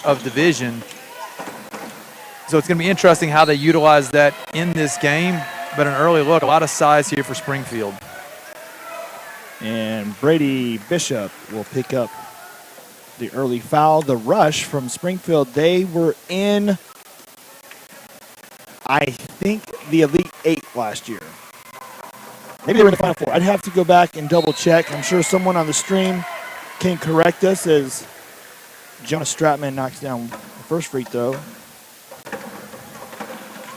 of division. So it's going to be interesting how they utilize that in this game. But an early look, a lot of size here for Springfield. And Brady Bishop will pick up the early foul. The rush from Springfield, they were in, I think, the Elite Eight last year. Maybe they were in the Final Four. I'd have to go back and double check. I'm sure someone on the stream can correct us as Jonas Stratman knocks down the first free throw.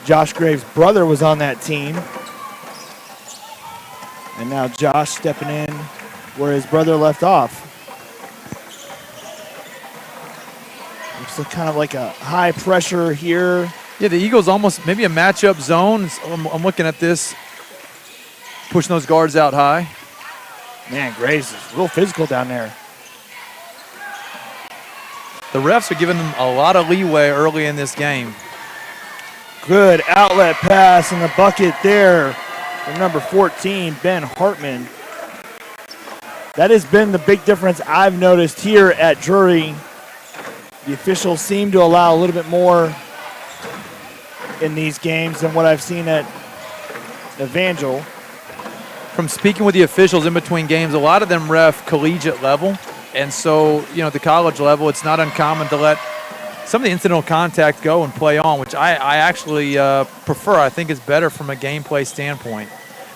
Josh Graves' brother was on that team. And now Josh stepping in where his brother left off. Looks kind of like a high pressure here. Yeah, the Eagles almost maybe a matchup zone. I'm looking at this. Pushing those guards out high. Man, Graves is real physical down there. The refs are giving them a lot of leeway early in this game. Good outlet pass in the bucket there from number 14, Ben Hartman. That has been the big difference I've noticed here at Drury. The officials seem to allow a little bit more in these games than what I've seen at Evangel. From speaking with the officials in between games, a lot of them ref collegiate level. And so, at the college level, it's not uncommon to let some of the incidental contact go and play on, which I actually prefer. I think it's better from a gameplay standpoint.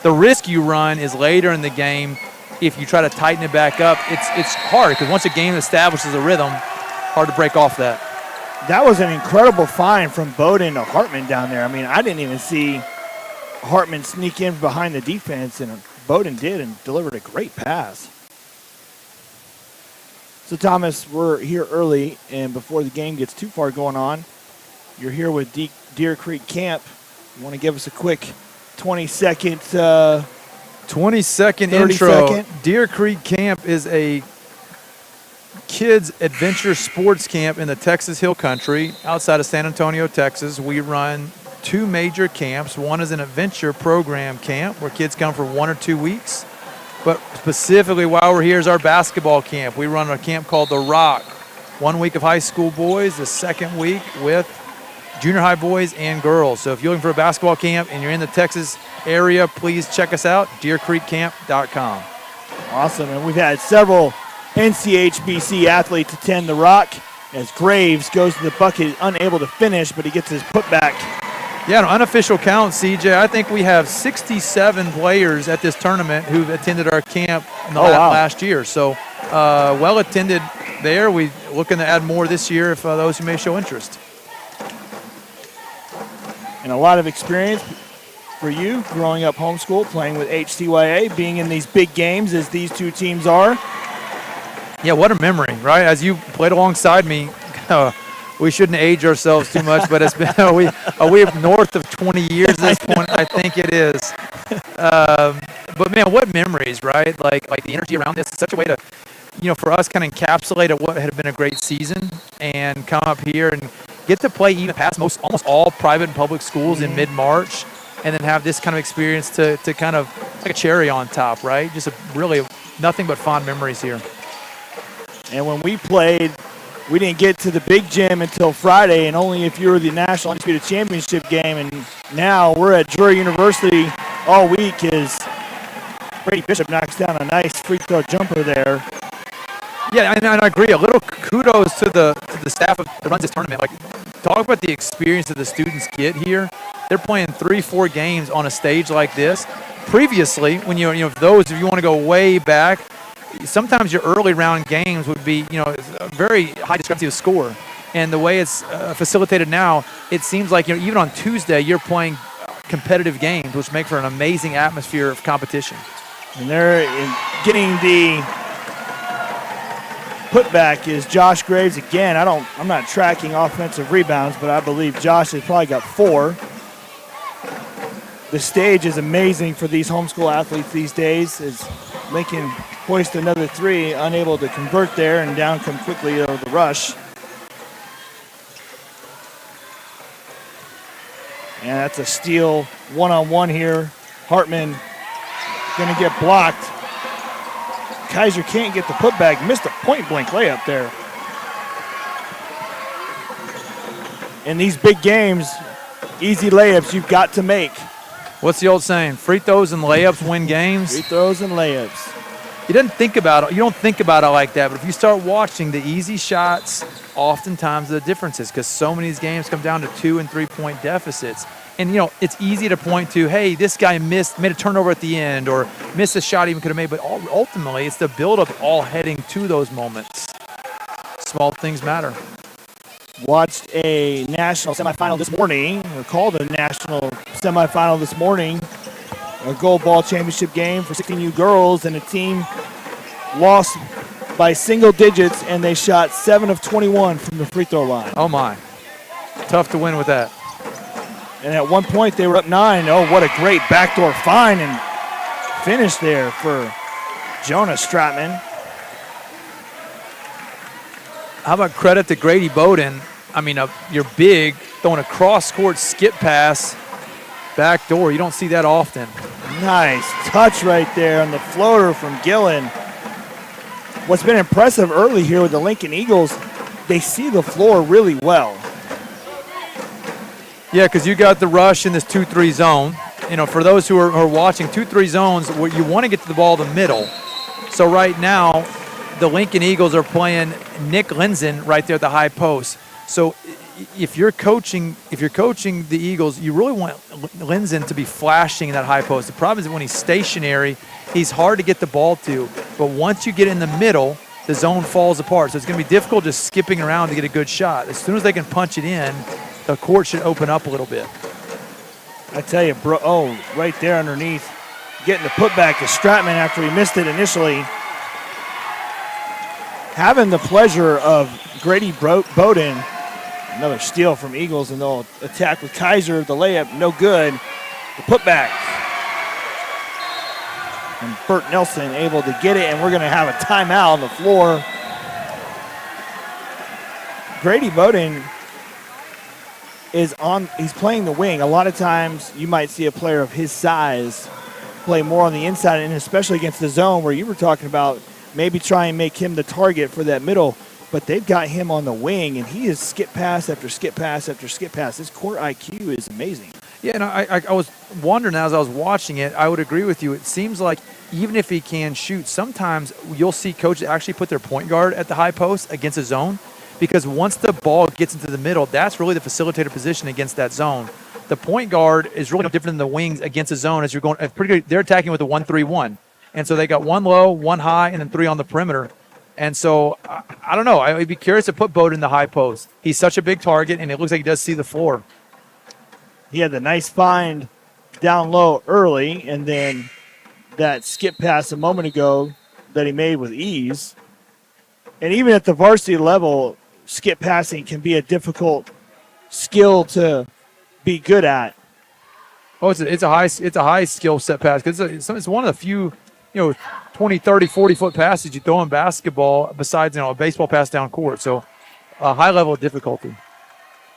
The risk you run is later in the game. If you try to tighten it back up, it's hard because once a game establishes a rhythm, hard to break off that. That was an incredible find from Bowden to Hartman down there. I mean, I didn't even see Hartman sneak in behind the defense, and Bowden did and delivered a great pass. So, Thomas, we're here early, and before the game gets too far going on, you're here with Deer Creek Camp. You want to give us a quick 20-second 20-second intro. Deer Creek Camp is a kids adventure sports camp in the Texas Hill Country outside of San Antonio, Texas. We run 2 major camps. One is an adventure program camp where kids come for 1 or 2 weeks. But specifically while we're here is our basketball camp. We run a camp called The Rock. 1 week of high school boys, the second week with junior high boys and girls. So if you're looking for a basketball camp and you're in the Texas area, please check us out, deercreekcamp.com. Awesome, and we've had several NCHBC athletes attend The Rock as Graves goes to the bucket, unable to finish, but he gets his putback. Yeah, an unofficial count, CJ. I think we have 67 players at this tournament who've attended our camp in the last year. So well attended there. We're looking to add more this year if those who may show interest. And a lot of experience for you growing up homeschool, playing with HCYA, being in these big games as these two teams are. Yeah, what a memory, right? As you played alongside me, we shouldn't age ourselves too much, but it's been we have north of 20 years at this point. I think it is. But man, what memories, right? Like the energy around this is such a way to, for us, kind of encapsulate what had been a great season and come up here and get to play even past almost all private and public schools in mid-March, and then have this kind of experience to kind of like a cherry on top, right? Just really nothing but fond memories here. And when we played, we didn't get to the big gym until Friday, and only if you were the National Undisputed Championship game. And now we're at Drury University all week as Brady Bishop knocks down a nice free throw jumper there. Yeah, and I agree. A little kudos to the staff that runs this tournament. Like, talk about the experience that the students get here. They're playing 3-4 games on a stage like this. Previously, when if you want to go way back, sometimes your early round games would be, a very high discrepancy of score. And the way it's facilitated now, it seems like, even on Tuesday, you're playing competitive games, which make for an amazing atmosphere of competition. And they're getting the putback is Josh Graves again. I'm not tracking offensive rebounds, but I believe Josh has probably got 4. The stage is amazing for these homeschool athletes these days as Lincoln hoist another 3, unable to convert there, and down come quickly over the rush. And that's a steal one-on-one here. Hartman going to get blocked. Kaiser can't get the putback. Missed a point-blank layup there. In these big games, easy layups you've got to make. What's the old saying? Free throws and layups win games. Free throws and layups. You don't think about it like that, but if you start watching the easy shots, oftentimes the differences, because so many of these games come down to 2 and 3 point deficits. And, it's easy to point to, hey, this guy made a turnover at the end or missed a shot he even could have made. But ultimately, it's the buildup all heading to those moments. Small things matter. Watched a national semifinal this morning, or called a national semifinal this morning, a gold ball championship game for 16U girls, and a team lost by single digits, and they shot 7 of 21 from the free throw line. Oh, my. Tough to win with that. And at one point, they were up 9. Oh, what a great backdoor find and finish there for Jonah Stratman. How about credit to Grady Bowden? I mean, you're big, throwing a cross-court skip pass, backdoor. You don't see that often. Nice touch right there on the floater from Gillen. What's been impressive early here with the Lincoln Eagles, they see the floor really well. Yeah, because you got the rush in this 2-3 zone. For those who are watching, 2-3 zones, where you want to get to the ball in the middle. So right now, the Lincoln Eagles are playing Nick Linzen right there at the high post. So if you're coaching the Eagles, you really want Linzen to be flashing in that high post. The problem is when he's stationary, he's hard to get the ball to. But once you get in the middle, the zone falls apart. So it's going to be difficult just skipping around to get a good shot. As soon as they can punch it in, the court should open up a little bit. I tell you, bro. Oh, right there underneath. Getting the putback to Stratman after he missed it initially. Having the pleasure of Grady Bowden. Another steal from Eagles, and they'll attack with Kaiser. The layup, no good. The putback. And Bert Nelson able to get it, and we're going to have a timeout on the floor. Grady Bowden he's playing the wing. A lot of times you might see a player of his size play more on the inside, and especially against the zone where you were talking about maybe try and make him the target for that middle. But they've got him on the wing, and he is skip pass after skip pass after skip pass. His court IQ is amazing. Yeah, and I was wondering as I was watching it, I would agree with you. It seems like even if he can shoot, sometimes you'll see coaches actually put their point guard at the high post against a zone, because once the ball gets into the middle, that's really the facilitator position against that zone. The point guard is really different than the wings against a zone as you're going. They're attacking with a 1-3-1, and so they got 1 low, 1 high, and then 3 on the perimeter. And so I don't know. I would be curious to put Bowden in the high post. He's such a big target, and it looks like he does see the floor. He had the nice find down low early, and then that skip pass a moment ago that he made with ease. And even at the varsity level, skip passing can be a difficult skill to be good at. Oh, it's a high skill set pass, because it's one of the few 20, 30, 40-foot passes you throw in basketball besides a baseball pass down court. So a high level of difficulty.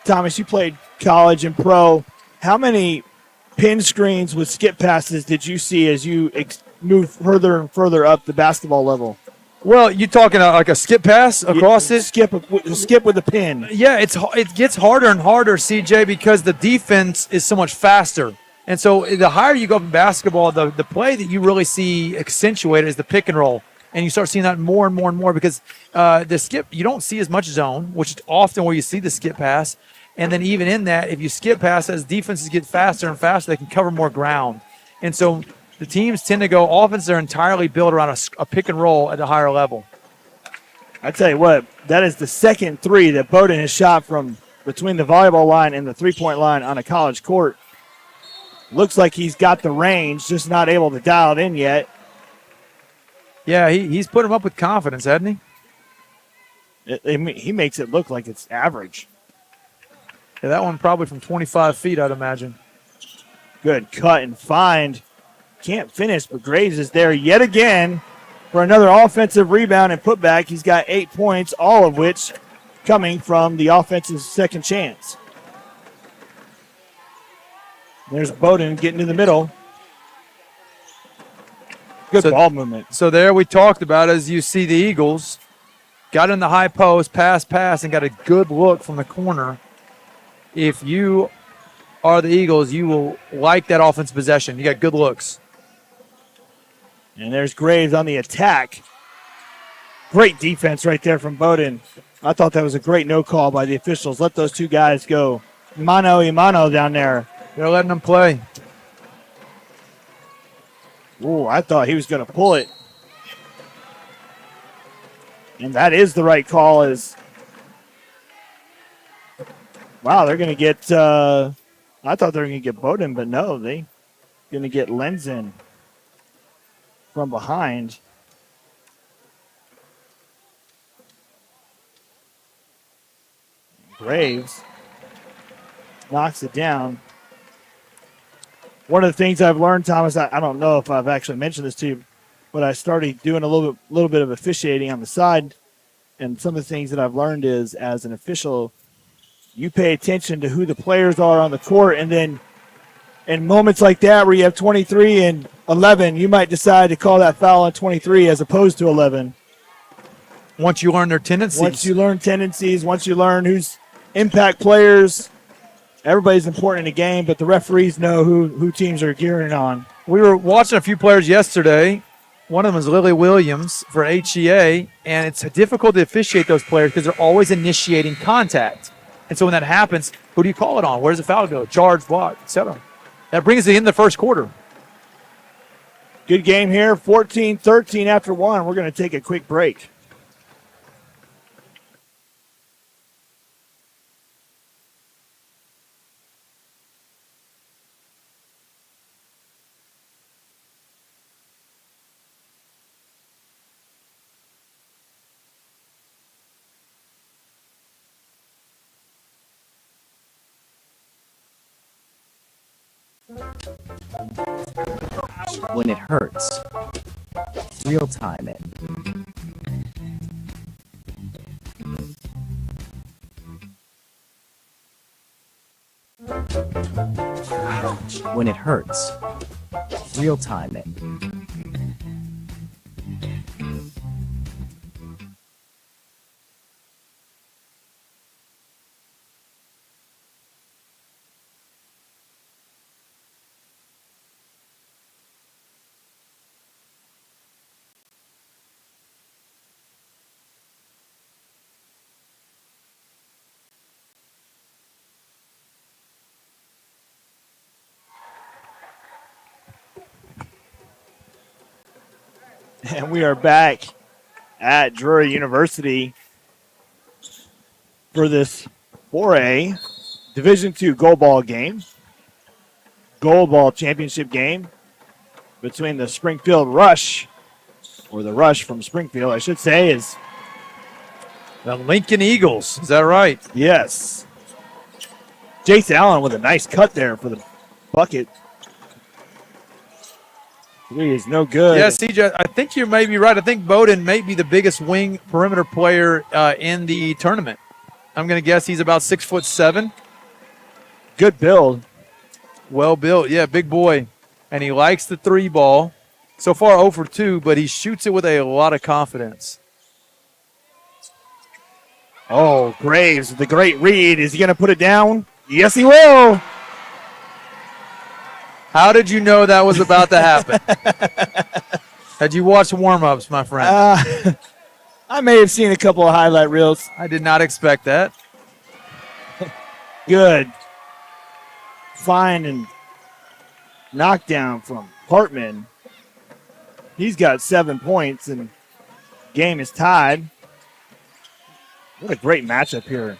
Thomas, you played college and pro. How many pin screens with skip passes did you see as you move further and further up the basketball level? Well, you talking like a skip pass across it? Skip with a pin. Yeah, it gets harder and harder, CJ, because the defense is so much faster. And so the higher you go up in basketball, the play that you really see accentuated is the pick and roll. And you start seeing that more and more and more, because the skip, you don't see as much zone, which is often where you see the skip pass. And then even in that, if you skip pass, as defenses get faster and faster, they can cover more ground. And so the teams tend to go offense are entirely built around a pick and roll at a higher level. I tell you what, that is the second three that Bowden has shot from between the volleyball line and the three-point line on a college court. Looks like he's got the range, just not able to dial it in yet. Yeah, he's put him up with confidence, hasn't he? He makes it look like it's average. Yeah, that one probably from 25 feet, I'd imagine. Good cut and find. Can't finish, but Graves is there yet again for another offensive rebound and putback. He's got 8 points, all of which coming from the offensive second chance. There's Bowden getting to the middle. Good ball movement. So there we talked about, as you see the Eagles got in the high post, pass, and got a good look from the corner. if you are the Eagles, you will like that offensive possession. You got good looks. And there's Graves on the attack. Great defense right there from Bowdoin. I thought that was a great no call by the officials. Let those two guys go mano a mano down there. They're letting them play. Ooh, I thought he was going to pull it. And that is the right call. Wow, they're going to get, I thought they were going to get Bowdoin, but no, they're going to get Lenzen from behind. Graves knocks it down. One of the things I've learned, Thomas, I don't know if I've actually mentioned this to you, but I started doing a little bit of officiating on the side, and some of the things that I've learned is, as an official, you pay attention to who the players are on the court, and then in moments like that where you have 23 and 11, you might decide to call that foul on 23 as opposed to 11. Once you learn their tendencies. Once you learn tendencies, once you learn who's impact players, everybody's important in a game, but the referees know who teams are gearing on. We were watching a few players yesterday. One of them is Lily Williams for HEA, and it's difficult to officiate those players because they're always initiating contact. And so when that happens, who do you call it on? Where does the foul go? Charge, block, etc. That brings us to the end of the first quarter. Good game here, 14-13 after one. We're going to take a quick break. When it hurts. Real time it. When it hurts. Real time it. And we are back at Drury University for this 4A Division II goal ball game. Goal ball championship game between the Springfield Rush, or the Rush from Springfield, I should say, is The Lincoln Eagles. Is that right? yes. Jace Allen with a nice cut there for the bucket. Three is no good. Yeah, CJ, I think you may be right. I think Bowdoin may be the biggest wing perimeter player in the tournament. I'm going to guess he's about 6'7". Good build. Well built. Yeah, big boy. And he likes the three ball. So far 0 for 2, but he shoots it with a lot of confidence. Oh, Graves with the great read. Is he going to put it down? Yes, he will. How did you know that was about to happen? Had you watched warm-ups, my friend? I may have seen a couple of highlight reels. I did not expect that. Good. Fine and knockdown from Hartman. He's got 7 points and game is tied. What a great matchup here.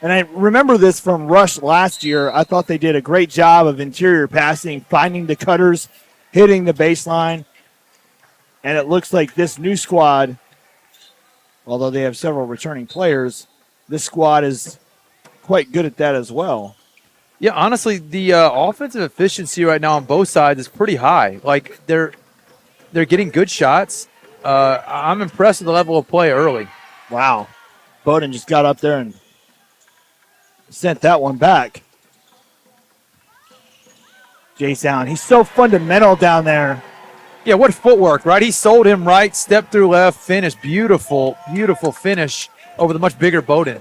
And I remember this from Rush last year. I thought they did a great job of interior passing, finding the cutters, hitting the baseline. And it looks like this new squad, although they have several returning players, this squad is quite good at that as well. Yeah, honestly, the offensive efficiency right now on both sides is pretty high. Like, they're getting good shots. I'm impressed with the level of play early. Wow. Bowdoin just got up there and sent that one back. Jace Allen, he's so fundamental down there. Yeah, what footwork, right? He sold him right, step through left, finish. Beautiful, beautiful finish over the much bigger Bowdoin.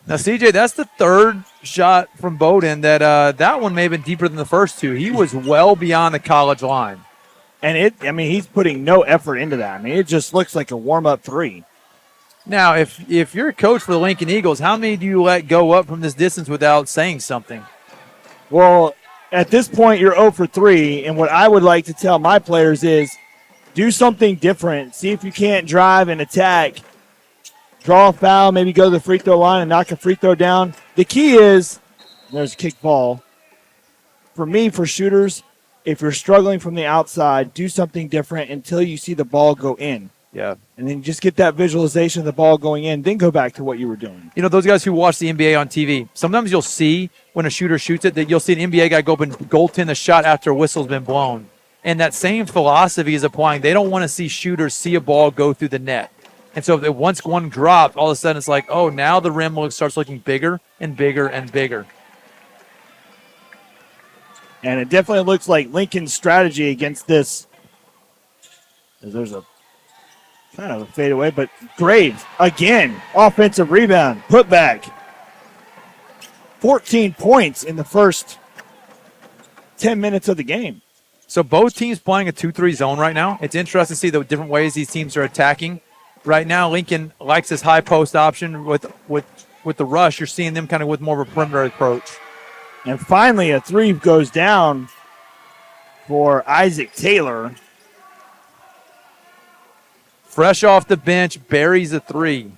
Now, CJ, that's the third shot from Bowden that one may have been deeper than the first two. He was well beyond the college line. And he's putting no effort into that. I mean, it just looks like a warm-up three. Now, if you're a coach for the Lincoln Eagles, how many do you let go up from this distance without saying something? Well, at this point, you're 0 for 3, and what I would like to tell my players is do something different. See if you can't drive and attack. Draw a foul, maybe go to the free throw line and knock a free throw down. The key is, there's a kick ball. For me, for shooters, if you're struggling from the outside, do something different until you see the ball go in. Yeah. And then just get that visualization of the ball going in, then go back to what you were doing. You know, those guys who watch the NBA on TV, sometimes you'll see when a shooter shoots it that you'll see an NBA guy go up and goaltend the shot after a whistle's been blown. And that same philosophy is applying. They don't want to see shooters see a ball go through the net. And so if once one dropped, all of a sudden it's like, oh, now the rim starts looking bigger and bigger and bigger. And it definitely looks like Lincoln's strategy against this. There's a kind of a fadeaway, but Graves, again, offensive rebound, put back. 14 points in the first 10 minutes of the game. So both teams playing a 2-3 zone right now. It's interesting to see the different ways these teams are attacking. Right now, Lincoln likes this high post option with the rush. You're seeing them kind of with more of a perimeter approach. And finally, a three goes down for Isaac Taylor. Fresh off the bench, buries a three.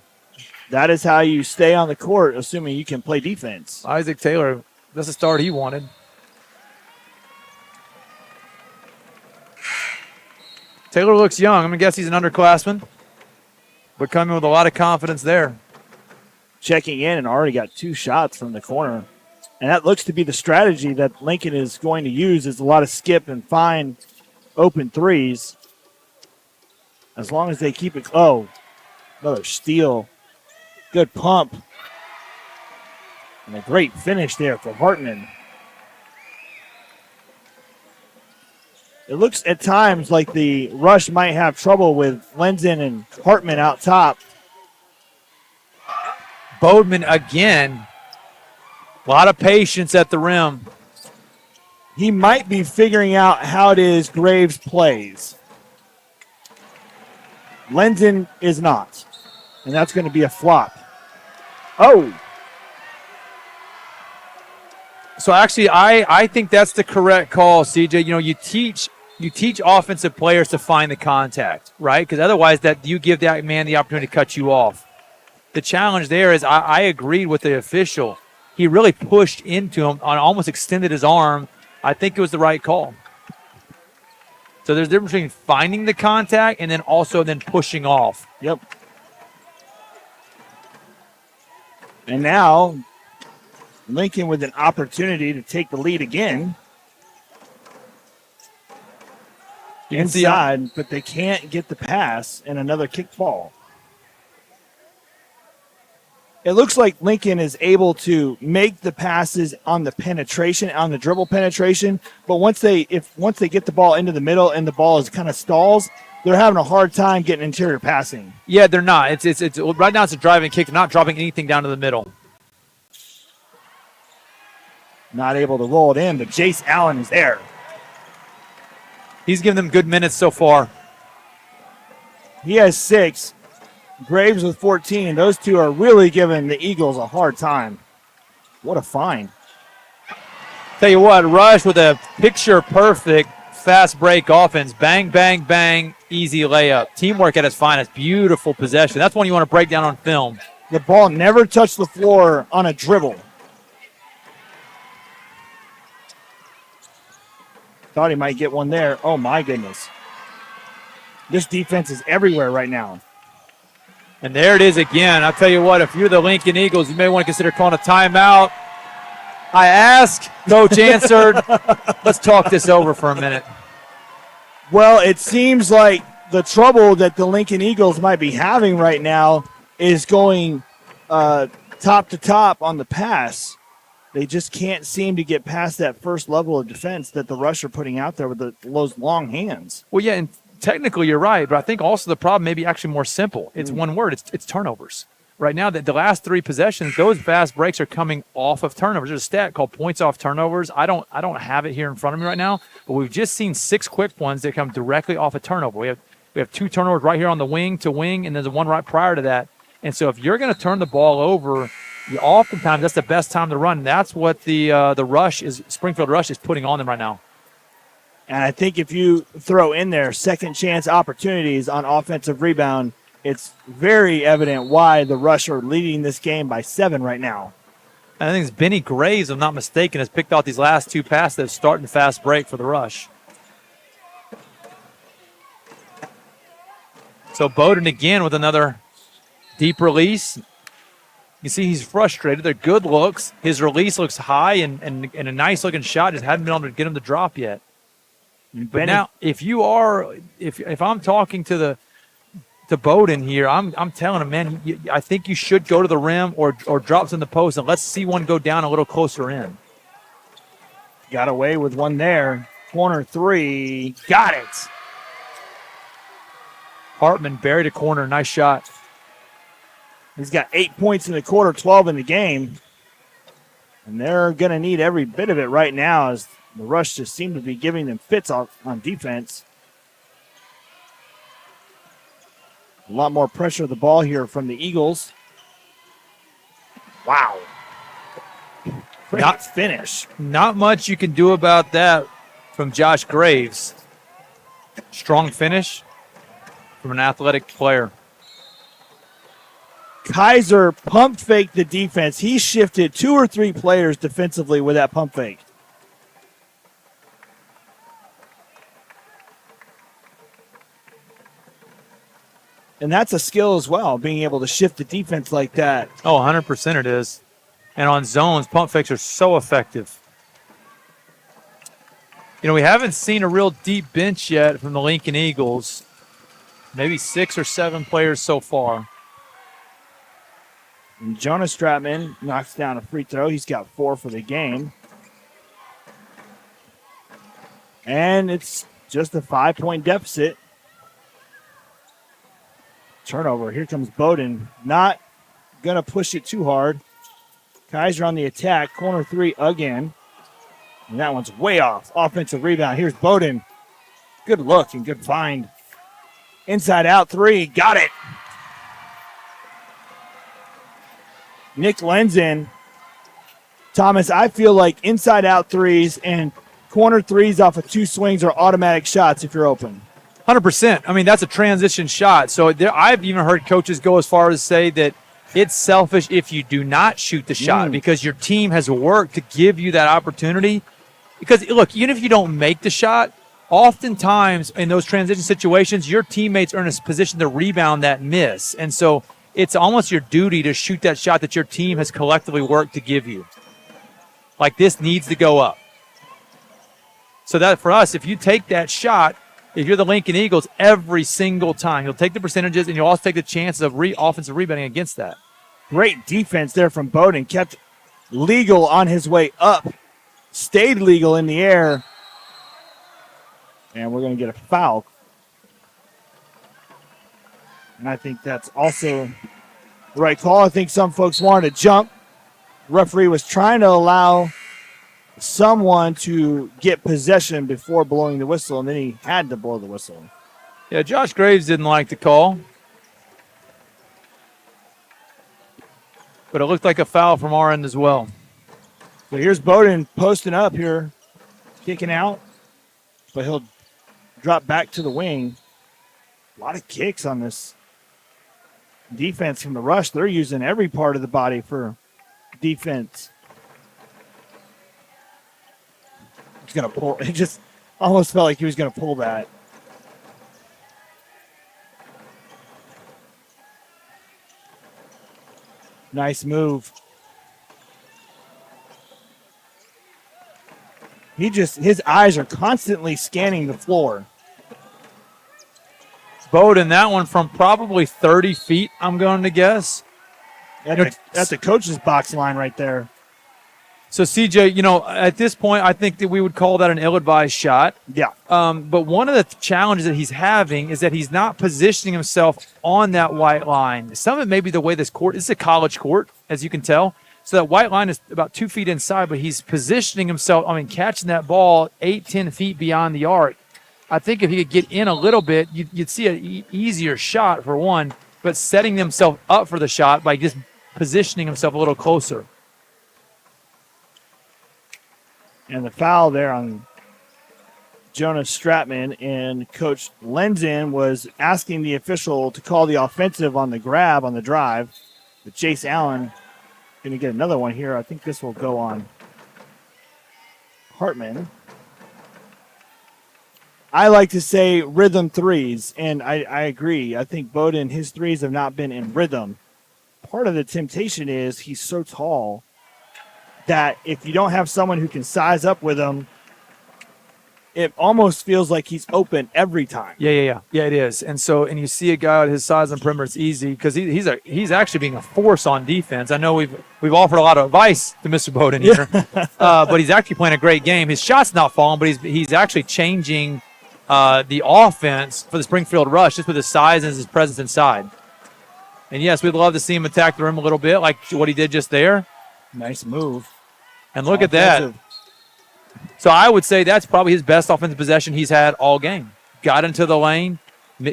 That is how you stay on the court, assuming you can play defense. Isaac Taylor, that's the start he wanted. Taylor looks young. I'm going to guess he's an underclassman, but coming with a lot of confidence there. Checking in and already got 2 shots from the corner. And that looks to be the strategy that Lincoln is going to use, is a lot of skip and find open threes. As long as they keep it. Oh, another steal. Good pump. And a great finish there for Hartman. It looks at times like the rush might have trouble with Lenzen and Hartman out top. Bodeman again. A lot of patience at the rim. He might be figuring out how it is Graves plays. Lenzen is not. And that's going to be a flop. Oh. So actually, I think that's the correct call, CJ. You know, you teach offensive players to find the contact, right? Because otherwise that you give that man the opportunity to cut you off. The challenge there is I agreed with the official. He really pushed into him and almost extended his arm. I think it was the right call. So there's a difference between finding the contact and then also pushing off. Yep. And now Lincoln with an opportunity to take the lead again. Inside, but they can't get the pass, and another kick ball. It looks like Lincoln is able to make the passes on the penetration, on the dribble penetration, but once they get the ball into the middle and the ball is kind of stalls, they're having a hard time getting interior passing. Yeah, they're not. It's right now it's a driving kick. They're not dropping anything down to the middle. Not able to roll it in, but Jace Allen is there. He's given them good minutes so far. He has 6. Graves with 14. Those two are really giving the Eagles a hard time. What a find. Tell you what, Rush with a picture-perfect fast break offense. Bang, bang, bang, easy layup. Teamwork at its finest. Beautiful possession. That's one you want to break down on film. The ball never touched the floor on a dribble. Thought he might get one there. Oh, my goodness. This defense is everywhere right now. And there it is again. I'll tell you what, if you're the Lincoln Eagles, you may want to consider calling a timeout. I asked, Coach answered. Let's talk this over for a minute. Well, it seems like the trouble that the Lincoln Eagles might be having right now is going top to top on the pass. They just can't seem to get past that first level of defense that the Rush are putting out there with those long hands. Well, yeah, and technically you're right, but I think also the problem may be actually more simple. It's one word. It's turnovers. right now that the last 3 possessions, those fast breaks are coming off of turnovers. There's a stat called points off turnovers. I don't have it here in front of me right now, but we've just seen 6 quick ones that come directly off a turnover. We have 2 turnovers right here on the wing to wing, and there's one right prior to that. And so if you're going to turn the ball over, oftentimes that's the best time to run. That's what the rush is. Springfield Rush is putting on them right now. And I think if you throw in there second chance opportunities on offensive rebound, it's very evident why the Rush are leading this game by 7 right now. And I think it's Benny Graves, if I'm not mistaken, has picked out these last 2 passes that start in fast break for the Rush. So Bowden again with another deep release. You see he's frustrated. They're good looks. His release looks high and a nice-looking shot. Just haven't been able to get him to drop yet. But now, if I'm talking to Bowden here, I'm telling him, man, I think you should go to the rim or drops in the post, and let's see one go down a little closer in. Got away with one there. Corner 3. Got it. Hartman buried a corner. Nice shot. He's got 8 points in the quarter, 12 in the game. And they're going to need every bit of it right now as the Rush just seem to be giving them fits on defense. A lot more pressure of the ball here from the Eagles. Wow. Great finish. Not much you can do about that from Josh Graves. Strong finish from an athletic player. Kaiser pump faked the defense. He shifted 2 or 3 players defensively with that pump fake. And that's a skill as well, being able to shift the defense like that. Oh, 100% it is. And on zones, pump fakes are so effective. You know, we haven't seen a real deep bench yet from the Lincoln Eagles. Maybe 6 or 7 players so far. And Jonas Stratman knocks down a free throw. He's got 4 for the game. And it's just a 5-point deficit. Turnover. Here comes Bowden. Not going to push it too hard. Kaiser on the attack. Corner 3 again. And that one's way off. Offensive rebound. Here's Bowden. Good look and good find. Inside out 3. Got it. Nick Lenzen. Thomas, I feel like inside out 3s and corner 3s off of 2 swings are automatic shots if you're open. 100%. I mean, that's a transition shot. So I've even heard coaches go as far as say that it's selfish if you do not shoot the shot because your team has worked to give you that opportunity. Because, look, even if you don't make the shot, oftentimes in those transition situations, your teammates are in a position to rebound that miss. And so it's almost your duty to shoot that shot that your team has collectively worked to give you. Like, this needs to go up. So that for us, if you take that shot, if you're the Lincoln Eagles, every single time, you'll take the percentages and you'll also take the chances of offensive rebounding against that. Great defense there from Bowden. Kept legal on his way up. Stayed legal in the air. And we're going to get a foul. And I think that's also the right call. I think some folks wanted to jump. The referee was trying to allow someone to get possession before blowing the whistle, and then he had to blow the whistle. Yeah, Josh Graves didn't like the call. But it looked like a foul from our end as well. So here's Bowden posting up here, kicking out, but he'll drop back to the wing. A lot of kicks on this defense from the Rush. They're using every part of the body for defense. He's going to pull. It just almost felt like he was going to pull that. Nice move. His eyes are constantly scanning the floor. Bowden, that one from probably 30 feet, I'm going to guess. That's the coach's box line right there. So CJ, at this point, I think that we would call that an ill-advised shot. Yeah. But one of the challenges that he's having is that he's not positioning himself on that white line. Some of it may be the way this is a college court, as you can tell. So that white line is about 2 feet inside, but he's positioning himself, catching that ball 8-10 feet beyond the arc. I think if he could get in a little bit, you'd see an easier shot for one, but setting himself up for the shot by just positioning himself a little closer. And the foul there on Jonas Stratman, and Coach Lenzen was asking the official to call the offensive on the grab on the drive. But Chase Allen going to get another one here. I think this will go on Hartman. I like to say rhythm threes, and I agree. I think Bowden, his threes have not been in rhythm. Part of the temptation is he's so tall that if you don't have someone who can size up with him, it almost feels like he's open every time. Yeah, it is. And you see a guy at his size and perimeter, it's easy because he's actually being a force on defense. I know we've offered a lot of advice to Mr. Bowden here, but he's actually playing a great game. His shot's not falling, but he's actually changing the offense for the Springfield Rush just with his size and his presence inside. And yes, we'd love to see him attack the rim a little bit, like what he did just there. Nice move. And look at that. So I would say that's probably his best offensive possession he's had all game. Got into the lane,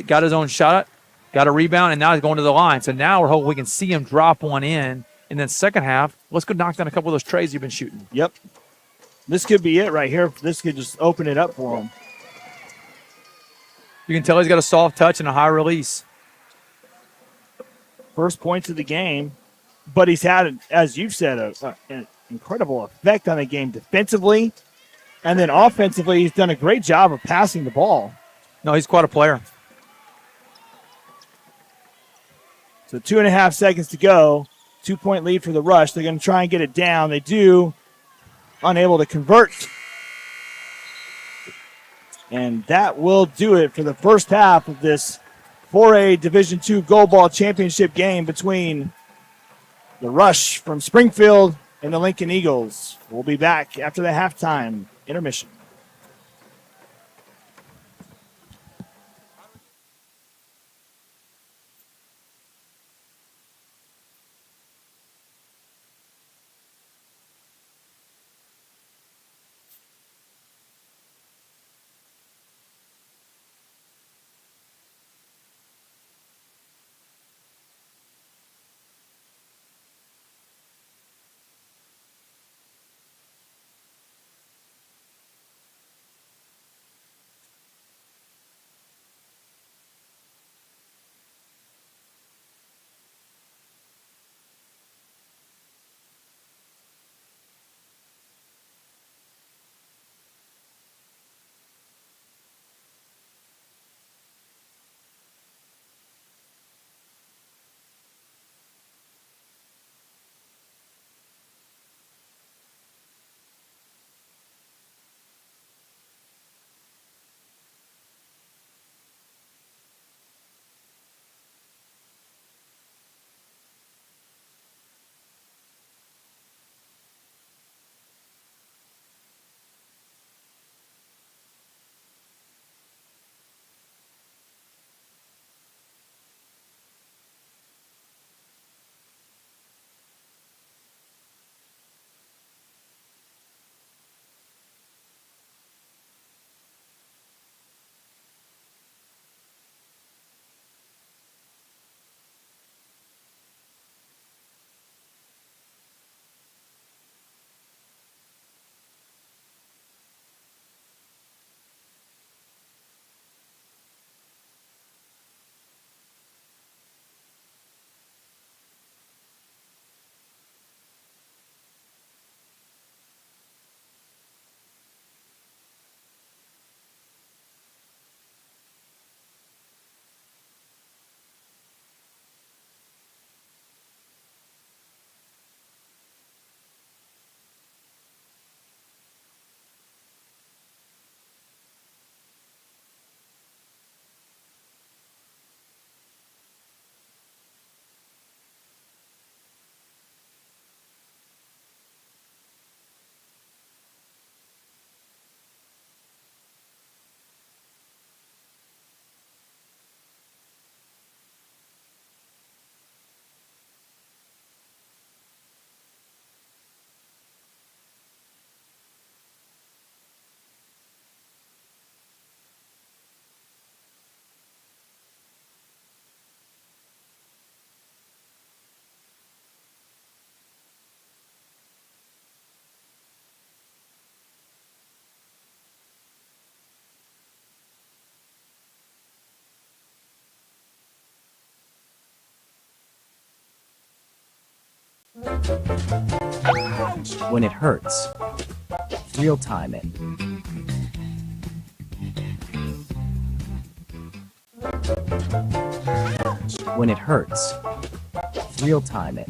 got his own shot, got a rebound, and now he's going to the line. So now we're hoping we can see him drop one in. And then second half, let's go knock down a couple of those trays you've been shooting. Yep. This could be it right here. This could just open it up for him. You can tell he's got a soft touch and a high release. First points of the game. But he's had, as you've said, an incredible effect on the game defensively. And then offensively, he's done a great job of passing the ball. No, he's quite a player. So 2.5 seconds to go. 2-point lead for the Rush. They're going to try and get it down. They do. Unable to convert. And that will do it for the first half of this 4A Division II Gold Ball Championship game between the Rush from Springfield and the Lincoln Eagles. We'll be back after the halftime intermission. When it hurts, real time it. When it hurts, real time it.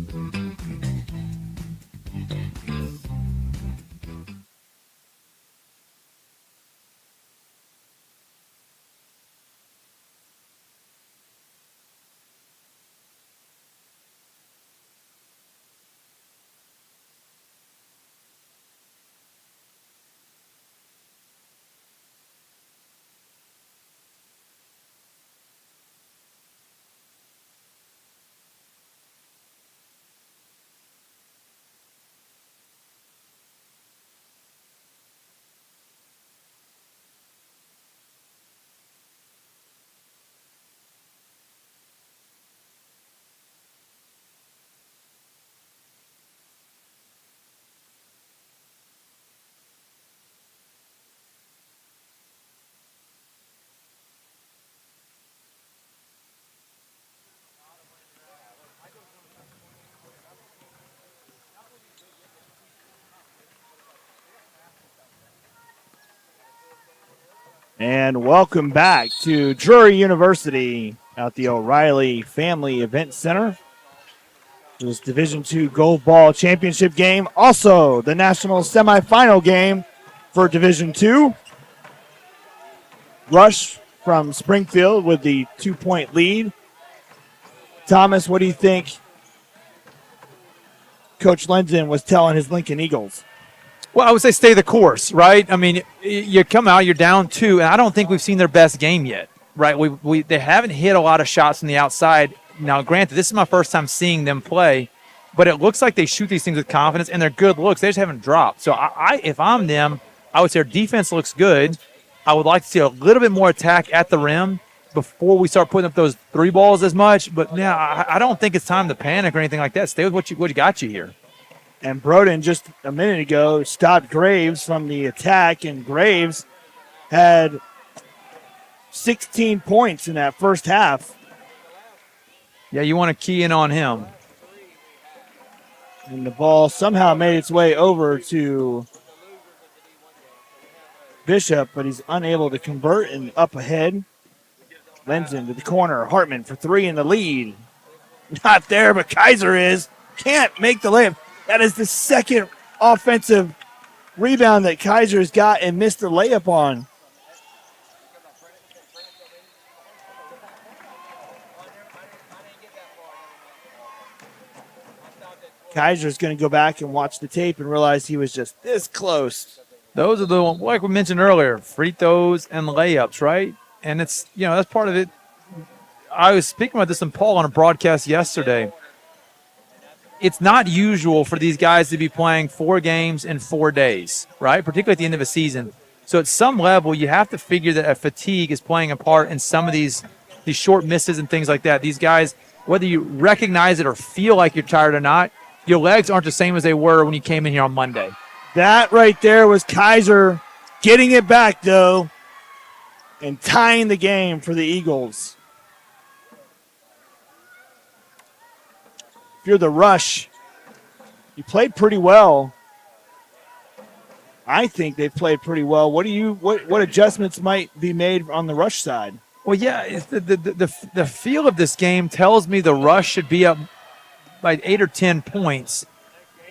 And welcome back to Drury University at the O'Reilly Family Event Center. This Division II Gold Ball Championship game. Also, the national semifinal game for Division II. Rush from Springfield with the 2-point lead. Thomas, what do you think Coach Lenzen was telling his Lincoln Eagles? Well, I would say stay the course, right? I mean, you come out, you're down 2, and I don't think we've seen their best game yet, right? They haven't hit a lot of shots from the outside. Now, granted, this is my first time seeing them play, but it looks like they shoot these things with confidence, and they're good looks. They just haven't dropped. So if I'm them, I would say our defense looks good. I would like to see a little bit more attack at the rim before we start putting up those 3 balls as much. But, yeah, I don't think it's time to panic or anything like that. Stay with what you got you here. And Broden just a minute ago stopped Graves from the attack, and Graves had 16 points in that first half. Yeah, you want to key in on him. And the ball somehow made its way over to Bishop, but he's unable to convert and up ahead. Lenzen to the corner. Hartman for 3 in the lead. Not there, but Kaiser is. Can't make the layup. That is the second offensive rebound that Kaiser's got and missed the layup on. Kaiser's going to go back and watch the tape and realize he was just this close. Those are the ones, like we mentioned earlier, free throws and layups, right? And it's, that's part of it. I was speaking about this in Paul on a broadcast yesterday. It's not usual for these guys to be playing 4 games in 4 days, right? Particularly at the end of a season. So at some level, you have to figure that a fatigue is playing a part in some of these short misses and things like that. These guys, whether you recognize it or feel like you're tired or not, your legs aren't the same as they were when you came in here on Monday. That right there was Kaiser getting it back, though, and tying the game for the Eagles. If you're the Rush, you played pretty well. I think they've played pretty well. What adjustments might be made on the Rush side? Well, yeah, it's the feel of this game tells me the Rush should be up by 8 or 10 points.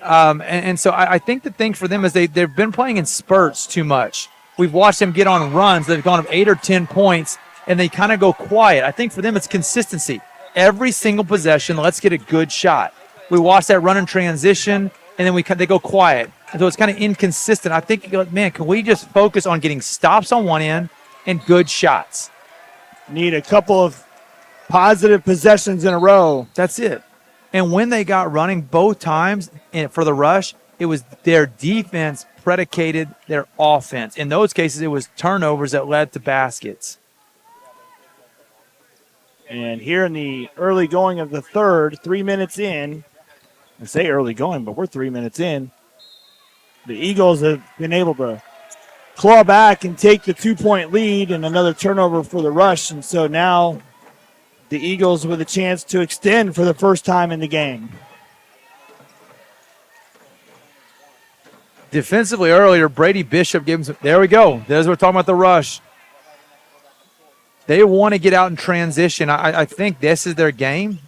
And so I think the thing for them is they've been playing in spurts too much. We've watched them get on runs. They've gone up 8 or 10 points, and they kind of go quiet. I think for them it's consistency. Every single possession, let's get a good shot. We watch that run in transition, and then they go quiet. And so it's kind of inconsistent. I think, man, can we just focus on getting stops on one end and good shots? Need a couple of positive possessions in a row. That's it. And when they got running both times for the Rush, it was their defense predicated their offense. In those cases, it was turnovers that led to baskets. And here in the early going of the third, 3 minutes in, I say early going, but we're 3 minutes in, the Eagles have been able to claw back and take the 2-point lead, and another turnover for the Rush. And so now the Eagles with a chance to extend for the first time in the game. Defensively earlier, Brady Bishop gave him some. There we go. There's what we're talking about, the rush. They want to get out in transition. I think this is their game.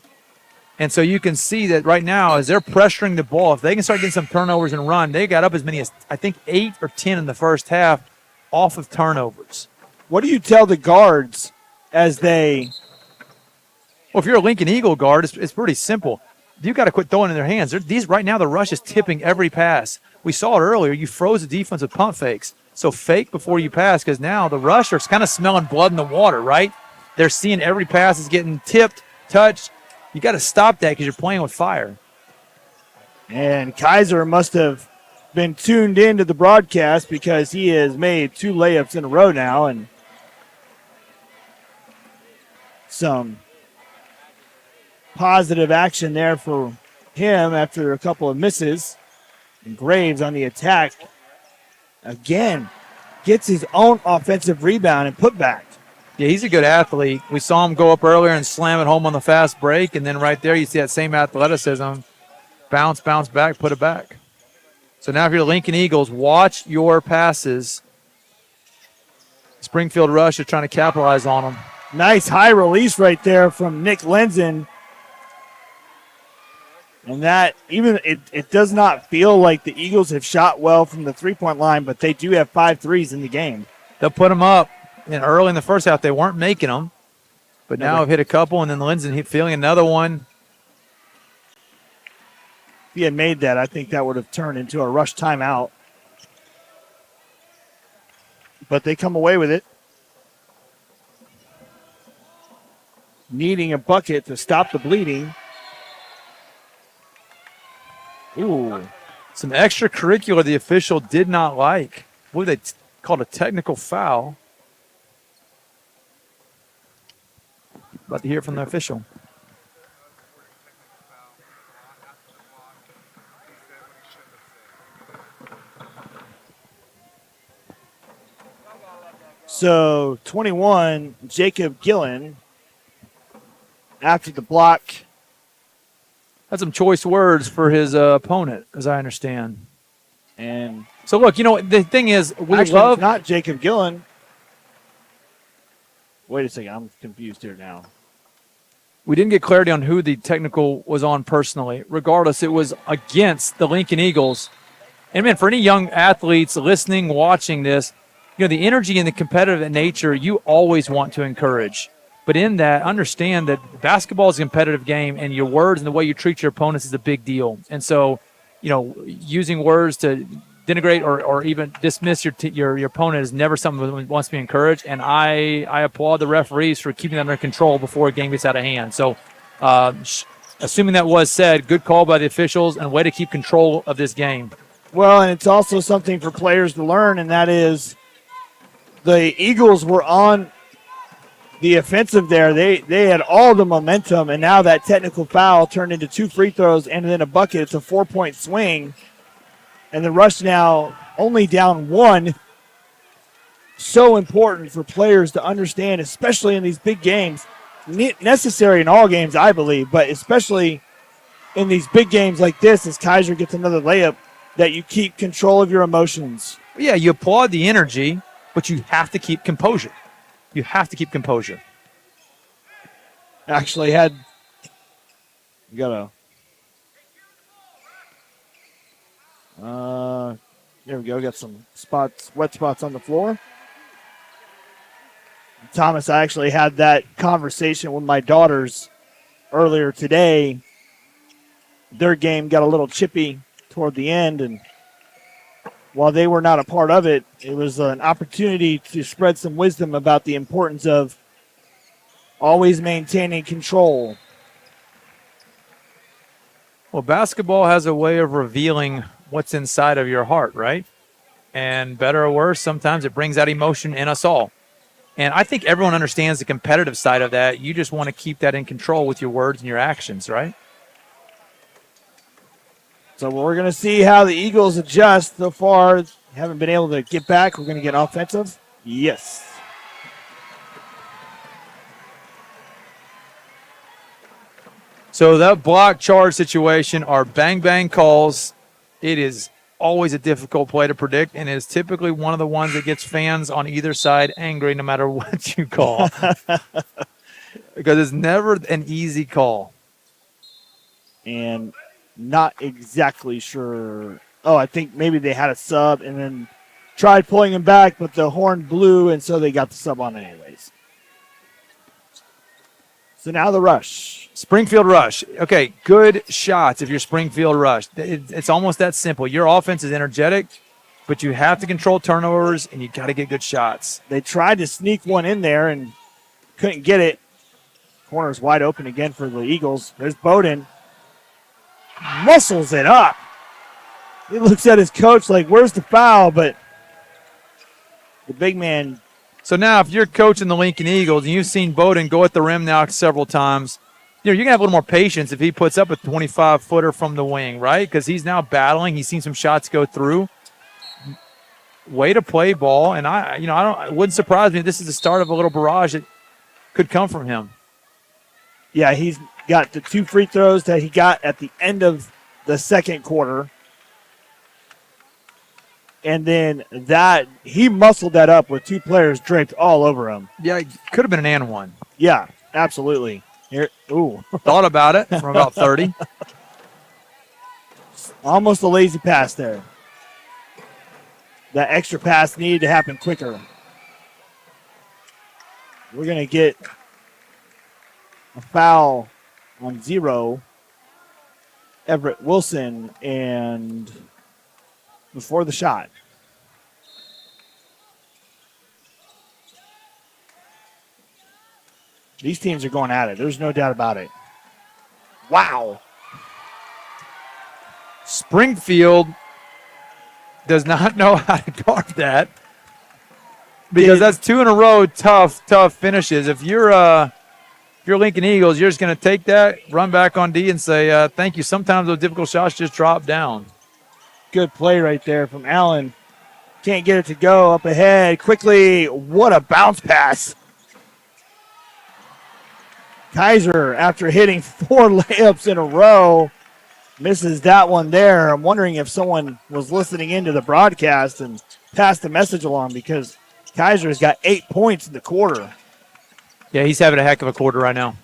And so you can see that right now as they're pressuring the ball, if they can start getting some turnovers and run, they got up as many as, I think, 8 or 10 in the first half off of turnovers. What do you tell the guards as they – Well, if you're a Lincoln Eagle guard, it's pretty simple. You got to quit throwing in their hands. Right now, the rush is tipping every pass. We saw it earlier. You froze the defense with pump fakes. So fake before you pass, because now the rushers kind of smelling blood in the water, right? They're seeing every pass is getting tipped, touched. You got to stop that because you're playing with fire. And Kaiser must have been tuned into the broadcast because he has made 2 layups in a row now, and some positive action there for him after a couple of misses. And Graves on the attack again gets his own offensive rebound and put back. Yeah, he's a good athlete. We saw him go up earlier and slam it home on the fast break, and then right there you see that same athleticism. Bounce back, put it back. So now if you're the Lincoln Eagles, watch your passes. Springfield Rush are trying to capitalize on them. Nice high release right there from Nick Lenzen. And that, even it does not feel like the Eagles have shot well from the three-point line, but they do have 5 threes in the game. They'll put them up. And early in the first half, they weren't making them. But now I've hit a couple, and then Lenzen feeling another one. If he had made that, I think that would have turned into a rush timeout. But they come away with it. Needing a bucket to stop the bleeding. Ooh. Some extracurricular the official did not like. What they called a technical foul. About to hear from the official. So 21, Jacob Gillen after the block. Had some choice words for his opponent, as I understand. And so, look, the thing is, we actually, love. It's not Jacob Gillen. Wait a second. I'm confused here now. We didn't get clarity on who the technical was on personally. Regardless, it was against the Lincoln Eagles. And, man, for any young athletes listening, watching this, the energy and the competitive nature you always want to encourage. But in that, understand that basketball is a competitive game, and your words and the way you treat your opponents is a big deal. And so, using words to denigrate or even dismiss your opponent is never something that wants to be encouraged. And I applaud the referees for keeping that under control before a game gets out of hand. So, assuming that was said, good call by the officials and way to keep control of this game. Well, and it's also something for players to learn, and that is the Eagles were on the offensive there. They had all the momentum, and now that technical foul turned into 2 free throws and then a bucket. It's a 4-point swing, and the Rush now only down 1. So important for players to understand, especially in these big games. Necessary in all games, I believe, but especially in these big games like this, as Kaiser gets another layup, that you keep control of your emotions. Yeah, you applaud the energy, but you have to keep composure. You have to keep composure. Actually you got there we go. Got some wet spots on the floor. Thomas, I actually had that conversation with my daughters earlier today. Their game got a little chippy toward the end, and while they were not a part of it, it was an opportunity to spread some wisdom about the importance of always maintaining control. Well, basketball has a way of revealing what's inside of your heart, right? And better or worse, sometimes it brings out emotion in us all. And I think everyone understands the competitive side of that. You just want to keep that in control with your words and your actions, right? So we're going to see how the Eagles adjust. So far, haven't been able to get back. We're going to get offensive. Yes. So that block charge situation are bang-bang calls. It is always a difficult play to predict, and is typically one of the ones that gets fans on either side angry no matter what you call. Because it's never an easy call. And not exactly sure. Oh, I think maybe they had a sub and then tried pulling him back, but the horn blew, and so they got the sub on anyways. So now the rush. Springfield rush. Okay, good shots if you're Springfield rush. It's almost that simple. Your offense is energetic, but you have to control turnovers, and you got to get good shots. They tried to sneak one in there and couldn't get it. Corner's wide open again for the Eagles. There's Bowden. Muscles it up. He looks at his coach like, where's the foul? But the big man. So now if you're coaching the Lincoln Eagles and you've seen Bowden go at the rim now several times, you're going to have a little more patience if he puts up a 25-footer from the wing, right? Because he's now battling. He's seen some shots go through. Way to play ball. And it wouldn't surprise me if this is the start of a little barrage that could come from him. Yeah, he's got the 2 free throws that he got at the end of the second quarter. And then he muscled that up with 2 players draped all over him. Yeah, it could have been an and one. Yeah, absolutely. Here, ooh. Thought about it from about 30. Almost a lazy pass there. That extra pass needed to happen quicker. We're going to get a foul on 0. Everett Wilson, and before the shot. These teams are going at it. There's no doubt about it. Wow. Springfield does not know how to guard that because that's 2 in a row tough finishes. If you're Lincoln Eagles, you're just going to take that, run back on D and say, thank you. Sometimes those difficult shots just drop down. Good play right there from Allen. Can't get it to go up ahead quickly. What a bounce pass. Kaiser, after hitting 4 layups in a row, misses that one there. I'm wondering if someone was listening into the broadcast and passed the message along because Kaiser's got 8 points in the quarter. Yeah, he's having a heck of a quarter right now.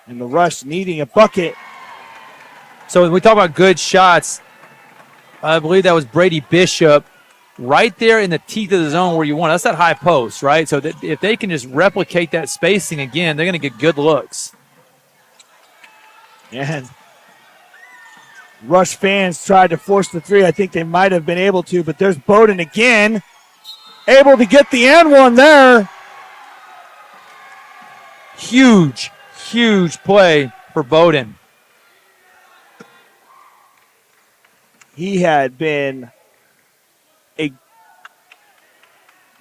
And the Rush needing a bucket. So when we talk about good shots, I believe that was Brady Bishop right there in the teeth of the zone where you want. That's that high post, right? So that if they can just replicate that spacing again, they're going to get good looks. And Rush fans tried to force the 3. I think they might have been able to, but there's Bowden again. Able to get the and one there. Huge play for Bowden. He had been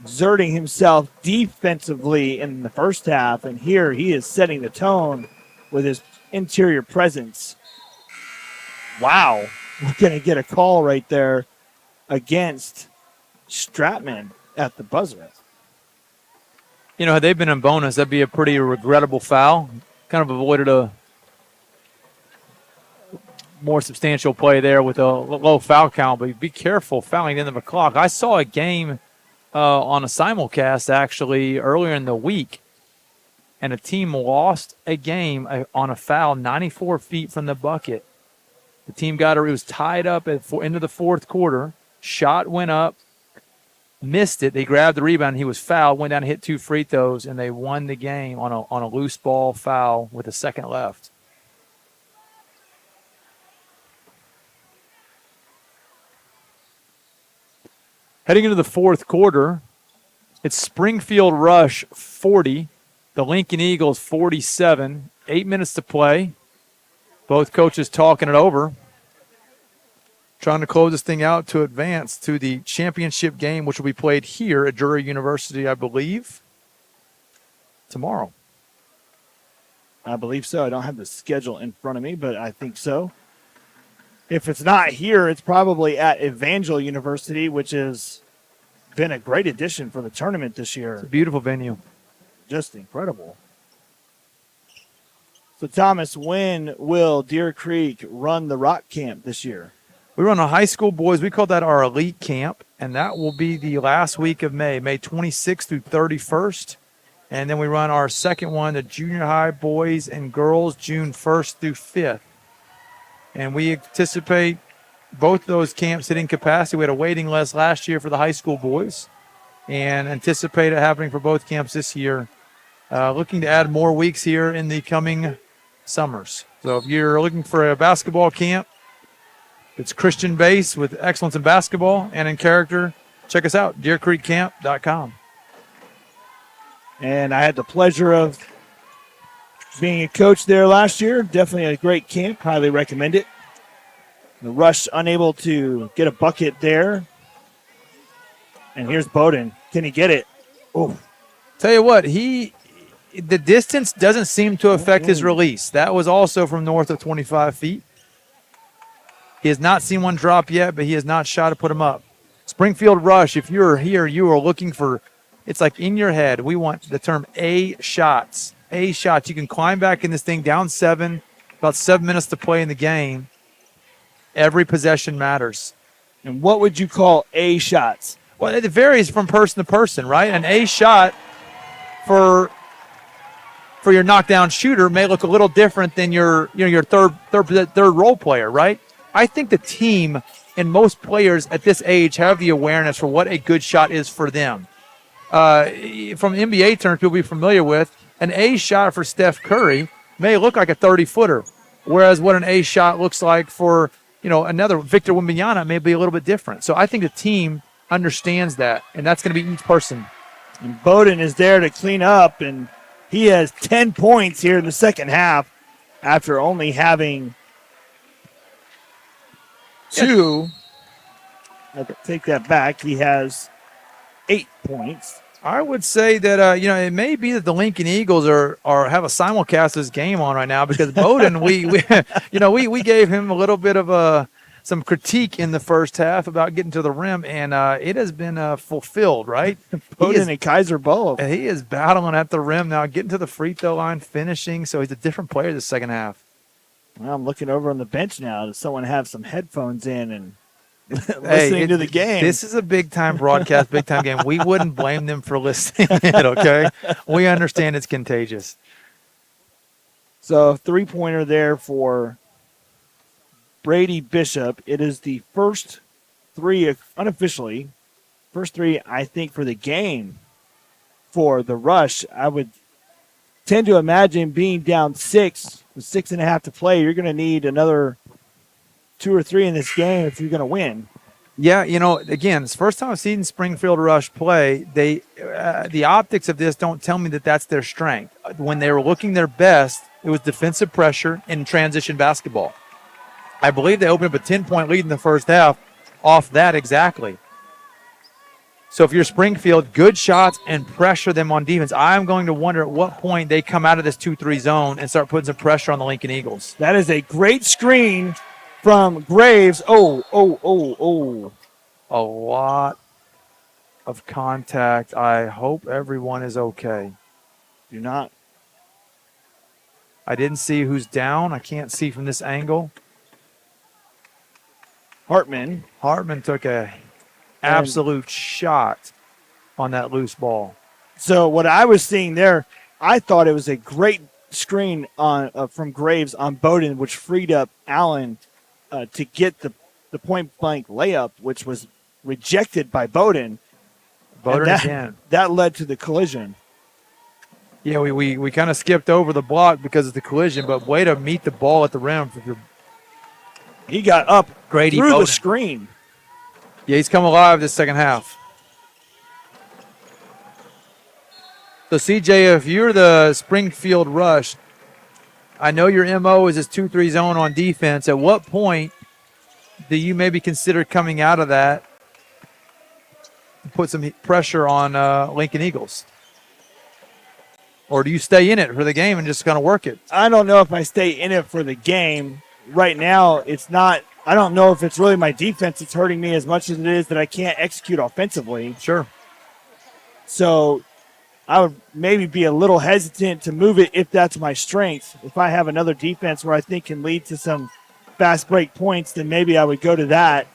exerting himself defensively in the first half, and here he is setting the tone with his interior presence. Wow. We're going to get a call right there against Stratman at the buzzer. You know, had they been in bonus, that'd be a pretty regrettable foul. Kind of avoided a more substantial play there with a low foul count, but be careful fouling the end of the clock. I saw a game on a simulcast actually earlier in the week, and a team lost a game on a foul 94 feet from the bucket. The team it was tied up at into the fourth quarter. Shot went up, missed it. They grabbed the rebound. He was fouled, went down and hit 2 free throws, and they won the game on a loose ball foul with a second left. Heading into the fourth quarter, it's Springfield Rush 40, the Lincoln Eagles 47. 8 minutes to play. Both coaches talking it over. Trying to close this thing out to advance to the championship game, which will be played here at Drury University, I believe, tomorrow. I believe so. I don't have the schedule in front of me, but I think so. If it's not here, it's probably at Evangel University, which has been a great addition for the tournament this year. It's a beautiful venue. Just incredible. So, Thomas, when will Deer Creek run the rock camp this year? We run a high school boys. We call that our elite camp, and that will be the last week of May 26th through 31st. And then we run our second one, the junior high boys and girls, June 1st through 5th. And we anticipate both those camps hitting capacity. We had a waiting list last year for the high school boys and anticipate it happening for both camps this year. Looking to add more weeks here in the coming summers. So if you're looking for a basketball camp, it's Christian based with excellence in basketball and in character, check us out, deercreekcamp.com. And I had the pleasure of being a coach there last year. Definitely a great camp. Highly recommend it. The Rush unable to get a bucket there. And here's Bowden. Can he get it? Oh. Tell you what, the distance doesn't seem to affect his release. That was also from north of 25 feet. He has not seen one drop yet, but he has not shot to put him up. Springfield Rush, if you're here, you are looking for, it's like in your head, we want the term A shots. A shots. You can climb back in this thing down 7, about 7 minutes to play in the game. Every possession matters. And what would you call A shots? Well, it varies from person to person, right? An A shot for your knockdown shooter may look a little different than your third role player, right? I think the team and most players at this age have the awareness for what a good shot is for them. From NBA terms, you'll be familiar with, an A shot for Steph Curry may look like a 30-footer, whereas what an A shot looks like for another Victor Wembanyama may be a little bit different. So I think the team understands that, and that's going to be each person. And Bowden is there to clean up, and he has 10 points here in the second half after only having 2. I take that back. He has 8 points. I would say that it may be that the Lincoln Eagles are have a simulcast this game on right now because Bowden we gave him a little bit of some critique in the first half about getting to the rim, and it has been fulfilled, right? Bowden and Kaiser both. He is battling at the rim now, getting to the free throw line, finishing. So he's a different player this second half. Well, I'm looking over on the bench now. Does someone have some headphones in and listening to the game? This is a big-time broadcast, big-time game. We wouldn't blame them for listening in, okay? We understand it's contagious. So, three-pointer there for Brady Bishop. It is the first three, unofficially, I think, for the game for the Rush. I would tend to imagine being down 6 with 6.5 to play, you're going to need another 2 or 3 in this game if you're going to win. Yeah, again, it's the first time I've seen Springfield Rush play. The optics of this don't tell me that that's their strength. When they were looking their best, it was defensive pressure and transition basketball. I believe they opened up a 10-point lead in the first half off that exactly. So if you're Springfield, good shots and pressure them on defense. I'm going to wonder at what point they come out of this 2-3 zone and start putting some pressure on the Lincoln Eagles. That is a great screen from Graves. Oh. A lot of contact. I hope everyone is okay. Do not. I didn't see who's down. I can't see from this angle. Hartman took a absolute shot on that loose ball. So what I was seeing there, I thought it was a great screen on from Graves on Bowden, which freed up Allen to get the point-blank layup, which was rejected by Bowden. Again. That led to the collision. Yeah, we kind of skipped over the block because of the collision, but way to meet the ball at the rim. He got up Grady through Bowden. the screen. Yeah, he's come alive this second half. So, CJ, if you're the Springfield Rush, I know your MO is this 2-3 zone on defense. At what point do you maybe consider coming out of that and put some pressure on Lincoln Eagles? Or do you stay in it for the game and just kind of work it? I don't know if I stay in it for the game. Right now, it's not. I don't know if it's really my defense that's hurting me as much as it is that I can't execute offensively. Sure. So I would maybe be a little hesitant to move it if that's my strength. If I have another defense where I think can lead to some fast break points, then maybe I would go to that.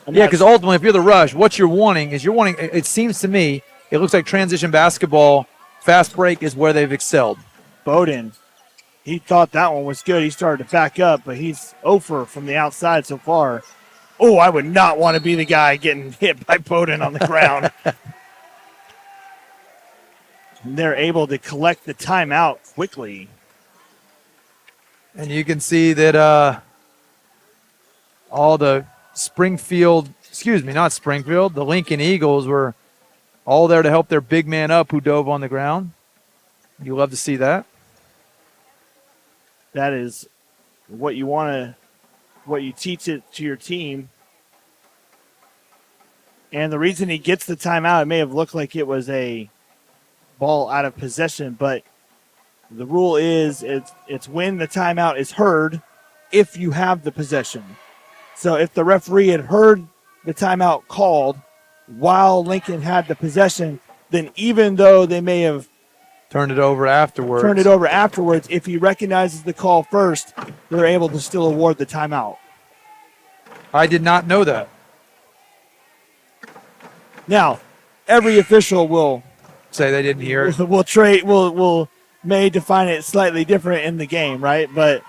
Yeah, because ultimately, if you're the Rush, what you're wanting, it seems to me, it looks like transition basketball, fast break is where they've excelled. Bowden, he thought that one was good. He started to back up, but he's over from the outside so far. Oh, I would not want to be the guy getting hit by Bowden on the ground. And they're able to collect the timeout quickly. And you can see that all the the Lincoln Eagles were all there to help their big man up who dove on the ground. You love to see that. That is what you want to, what you teach it to your team. And the reason he gets the timeout, it may have looked like it was a ball out of possession, but the rule is it's when the timeout is heard if you have the possession. So if the referee had heard the timeout called while Lincoln had the possession, then even though they may have turned it over afterwards, if he recognizes the call first, they're able to still award the timeout. I did not know that. Now, every official will say they didn't hear it. Will may define it slightly different in the game, right? But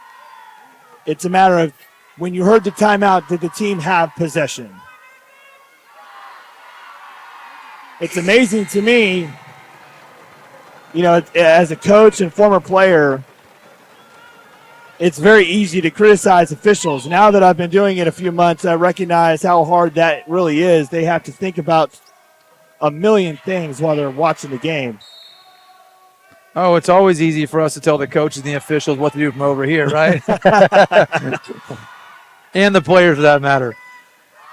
it's a matter of when you heard the timeout, did the team have possession? It's amazing to me, you know, as a coach and former player, it's very easy to criticize officials. Now that I've been doing it a few months, I recognize how hard that really is. They have to think about a million things while they're watching the game. Oh, it's always easy for us to tell the coaches and the officials what to do from over here, right? And the players, for that matter.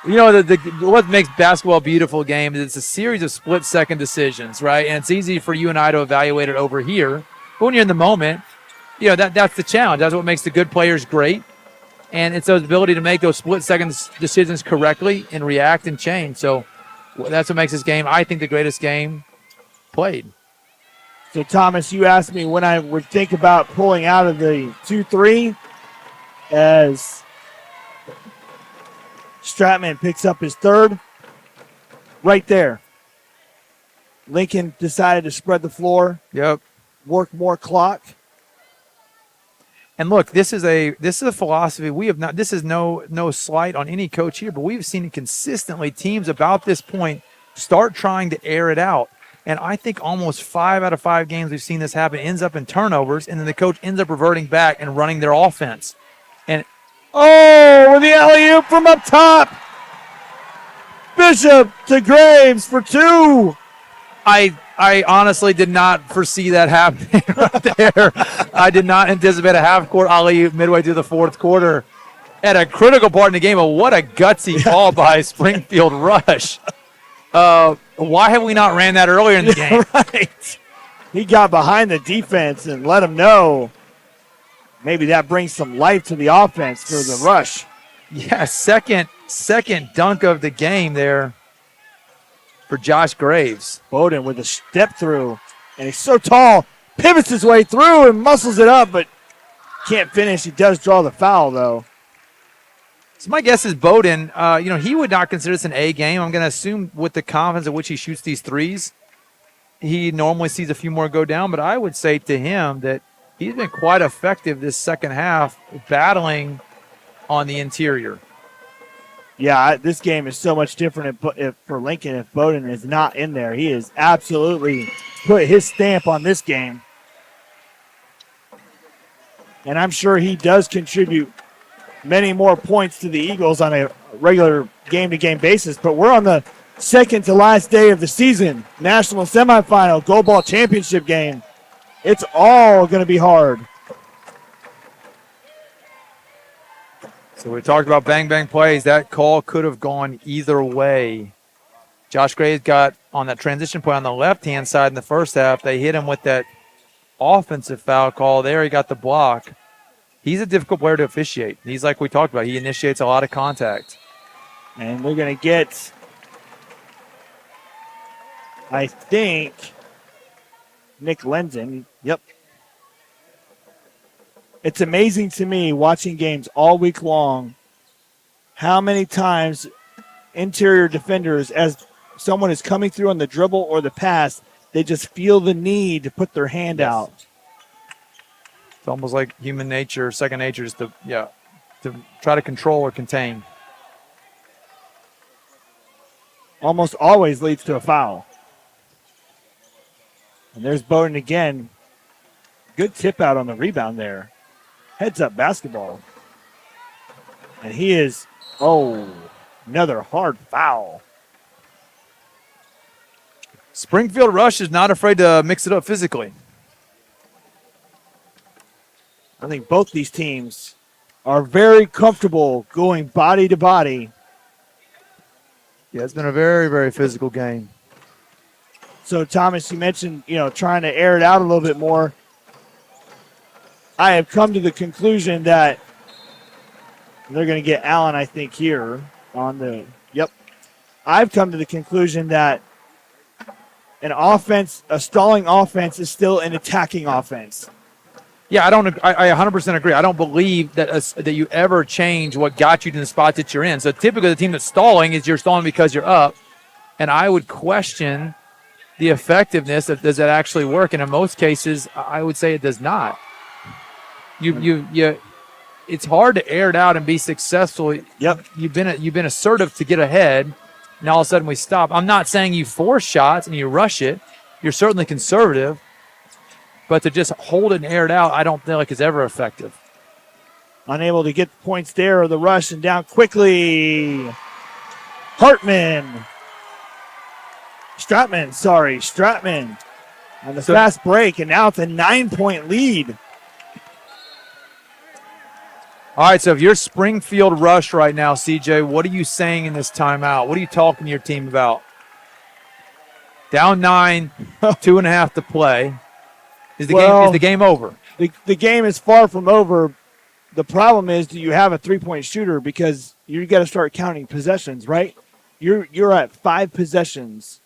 You know, what makes basketball a beautiful game is it's a series of split-second decisions, right? And it's easy for you and I to evaluate it over here. But when you're in the moment, you know, that's the challenge. That's what makes the good players great. And it's those ability to make those split-second decisions correctly and react and change. So that's what makes this game, I think, the greatest game played. So, Thomas, you asked me when I would think about pulling out of the 2-3 as Stratman picks up his third. Right there. Lincoln decided to spread the floor. Yep. Work more clock. And look, this is a philosophy we have not. This is no slight on any coach here, but we've seen it consistently. Teams about this point start trying to air it out. And I think almost 5 out of 5 games we've seen this happen ends up in turnovers, and then the coach ends up reverting back and running their offense. And with the alley-oop from up top. Bishop to Graves for 2. I honestly did not foresee that happening right there. I did not anticipate a half-court alley-oop midway through the fourth quarter at a critical part in the game. But what a gutsy call by Springfield Rush. Why have we not ran that earlier in the game? Right. He got behind the defense and let him know. Maybe that brings some life to the offense for the Rush. Yeah, second dunk of the game there for Josh Graves. Bowden with a step through, and he's so tall, pivots his way through and muscles it up, but can't finish. He does draw the foul, though. So my guess is Bowden, he would not consider this an A game. I'm going to assume with the confidence at which he shoots these threes, he normally sees a few more go down, but I would say to him that he's been quite effective this second half battling on the interior. Yeah, this game is so much different for Lincoln if Bowden is not in there. He has absolutely put his stamp on this game. And I'm sure he does contribute many more points to the Eagles on a regular game-to-game basis. But we're on the second to last day of the season. National semifinal, Gold Ball championship game. It's all going to be hard. So we talked about bang-bang plays. That call could have gone either way. Josh Graves got on that transition play on the left-hand side in the first half. They hit him with that offensive foul call there. He got the block. He's a difficult player to officiate. He's like we talked about. He initiates a lot of contact. And we're going to get, I think, Nick Lenzen. Yep. It's amazing to me watching games all week long how many times interior defenders, as someone is coming through on the dribble or the pass, they just feel the need to put their hand out. It's almost like human nature, second nature, just to try to control or contain. Almost always leads to a foul. And there's Bowden again. Good tip out on the rebound there. Heads up basketball. And he is, another hard foul. Springfield Rush is not afraid to mix it up physically. I think both these teams are very comfortable going body to body. Yeah, it's been a very, very physical game. So, Thomas, you mentioned, trying to air it out a little bit more. I have come to the conclusion that they're going to get Allen, I think, here on the – yep. I've come to the conclusion that a stalling offense is still an attacking offense. Yeah, I 100% agree. I don't believe that you ever change what got you to the spot that you're in. So typically the team that's stalling is you're stalling because you're up. And I would question the effectiveness of does that actually work? And in most cases, I would say it does not. It's hard to air it out and be successful. Yep. You've been assertive to get ahead. Now all of a sudden we stop. I'm not saying you force shots and you rush it. You're certainly conservative. But to just hold it and air it out, I don't think is ever effective. Unable to get points there, the rush, and down quickly. Stratman on the fast break, and now it's a 9-point lead. All right, so if you're Springfield Rush right now, CJ, what are you saying in this timeout? What are you talking to your team about? Down 9, 2.5 to play. Is the game over? The game is far from over. The problem is, do you have a three-point shooter? Because you got to start counting possessions, right? You're at 5 possessions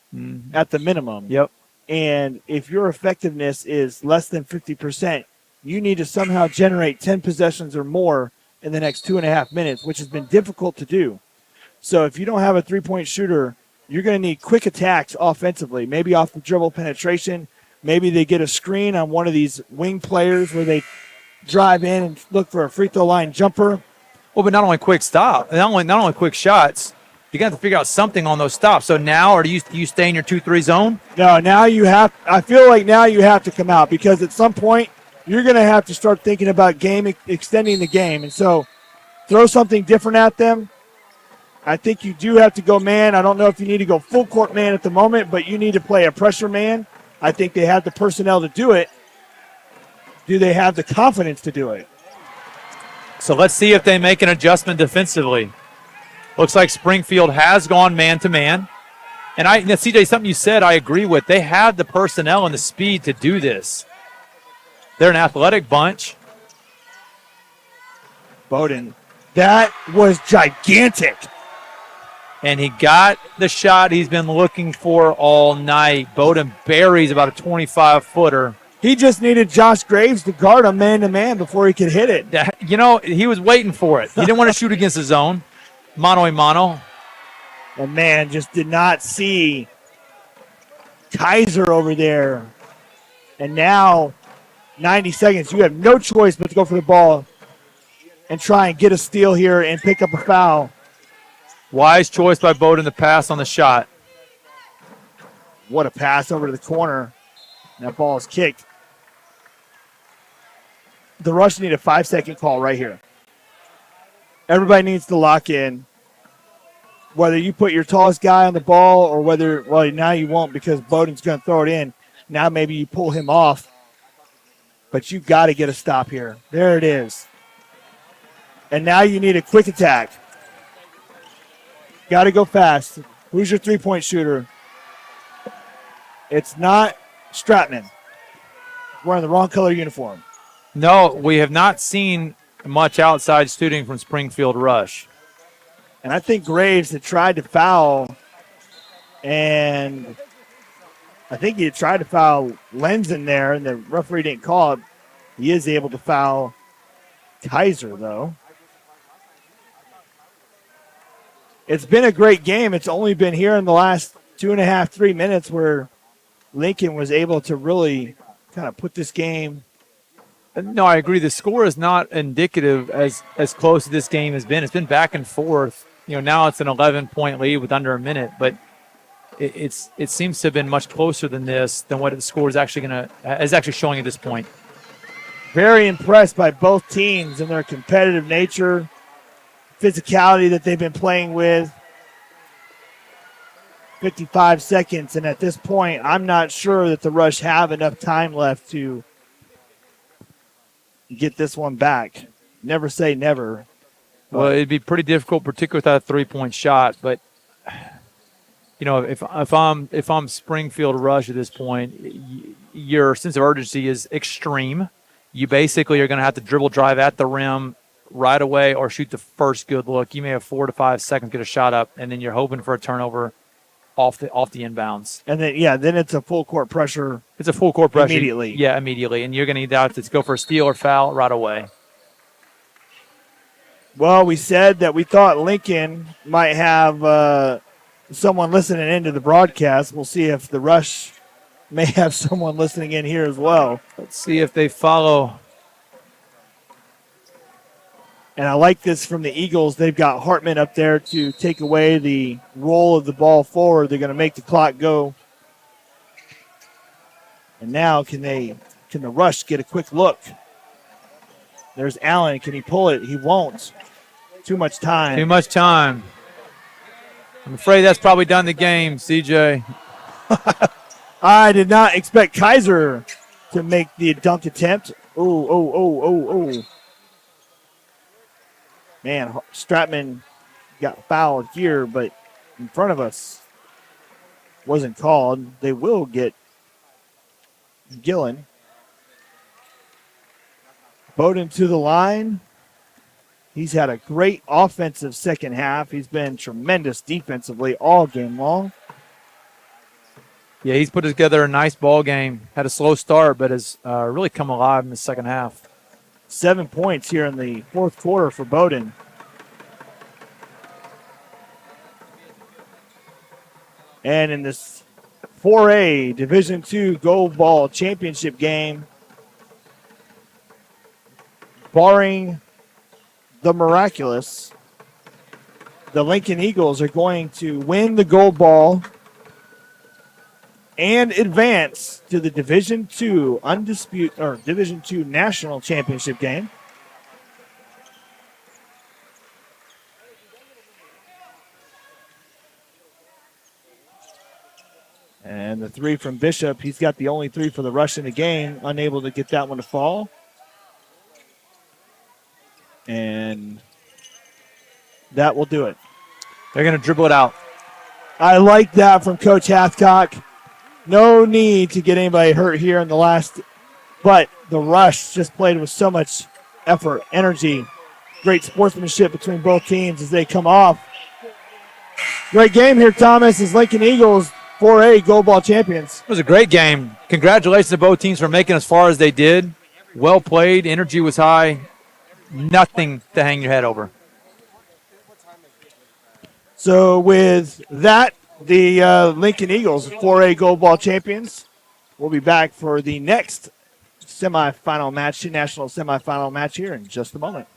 at the minimum. Yep. And if your effectiveness is less than 50%, you need to somehow generate 10 possessions or more in the next 2.5 minutes, which has been difficult to do. So if you don't have a three-point shooter, you're going to need quick attacks offensively, maybe off the dribble penetration. Maybe they get a screen on one of these wing players where they drive in and look for a free throw line jumper. Well, but not only quick stop, not only quick shots, you're going to have to figure out something on those stops. So now, or do you stay in your 2-3 zone? No, now you have – I feel like now you have to come out because at some point you're going to have to start thinking about extending the game. And so throw something different at them. I think you do have to go man. I don't know if you need to go full court man at the moment, but you need to play a pressure man. I think they have the personnel to do it. Do they have the confidence to do it? So let's see if they make an adjustment defensively. Looks like Springfield has gone man-to-man. And CJ, something you said I agree with. They have the personnel and the speed to do this. They're an athletic bunch. Bowden, that was gigantic. And he got the shot he's been looking for all night. Bowden buries about a 25-footer. He just needed Josh Graves to guard him man-to-man before he could hit it. He was waiting for it. He didn't want to shoot against the zone. Mano-a-mano. And man, just did not see Kaiser over there. And now, 90 seconds, you have no choice but to go for the ball and try and get a steal here and pick up a foul. Wise choice by Bowden to pass on the shot. What a pass over to the corner. That ball is kicked. The Rush need a 5-second call right here. Everybody needs to lock in. Whether you put your tallest guy on the ball or whether, well, now you won't because Bowden's going to throw it in. Now maybe you pull him off. But you got to get a stop here. There it is. And now you need a quick attack. Got to go fast. Who's your three-point shooter? It's not Stratman. Wearing the wrong color uniform. No, we have not seen much outside shooting from Springfield Rush. And I think Graves had tried to foul, and I think he had tried to foul Lenz in there, and the referee didn't call it. He is able to foul Kaiser, though. It's been a great game. It's only been here in the last 2.5, 3 minutes where Lincoln was able to really kind of put this game. No, I agree. The score is not indicative as close as this game has been. It's been back and forth. Now it's an 11-point lead with under a minute, but it seems to have been much closer than this, than what the score is actually showing at this point. Very impressed by both teams and their competitive nature, physicality that they've been playing with. 55 seconds, and at this point, I'm not sure that the Rush have enough time left to get this one back. Never say never. Well, it'd be pretty difficult, particularly without a three-point shot. But if I'm Springfield Rush at this point, your sense of urgency is extreme. You basically are going to have to dribble drive at the rim right away or shoot the first good look. You may have 4 to 5 seconds to get a shot up, and then you're hoping for a turnover off the inbounds. And then it's a full court pressure. It's a full court pressure immediately. Yeah, immediately, and you're going to need to go for a steal or foul right away. Well, we said that we thought Lincoln might have someone listening into the broadcast. We'll see if the Rush may have someone listening in here as well. Let's see if they follow. And I like this from the Eagles. They've got Hartman up there to take away the roll of the ball forward. They're going to make the clock go. And now can the Rush get a quick look? There's Allen. Can he pull it? He won't. Too much time. Too much time. I'm afraid that's probably done the game, CJ. I did not expect Kaiser to make the dunk attempt. Oh. Man, Stratman got fouled here, but in front of us wasn't called. They will get Gillen. Bowden to the line. He's had a great offensive second half. He's been tremendous defensively all game long. Yeah, he's put together a nice ball game. Had a slow start, but has really come alive in the second half. 7 points here in the fourth quarter for Bowden. And in this 4A Division II Gold Ball Championship game, barring the miraculous, the Lincoln Eagles are going to win the Gold Ball and advance to the Division II Division II National Championship game. And the three from Bishop, he's got the only three for the Rush in the game, unable to get that one to fall. And that will do it. They're going to dribble it out. I like that from Coach Hathcock. No need to get anybody hurt here in the last, but the Rush just played with so much effort, energy, great sportsmanship between both teams as they come off. Great game here, Thomas, as Lincoln Eagles 4A Gold Ball champions. It was a great game. Congratulations to both teams for making as far as they did. Well played. Energy was high. Nothing to hang your head over. So with that, the Lincoln Eagles 4A Gold Ball champions will be back for the next national semifinal match here in just a moment.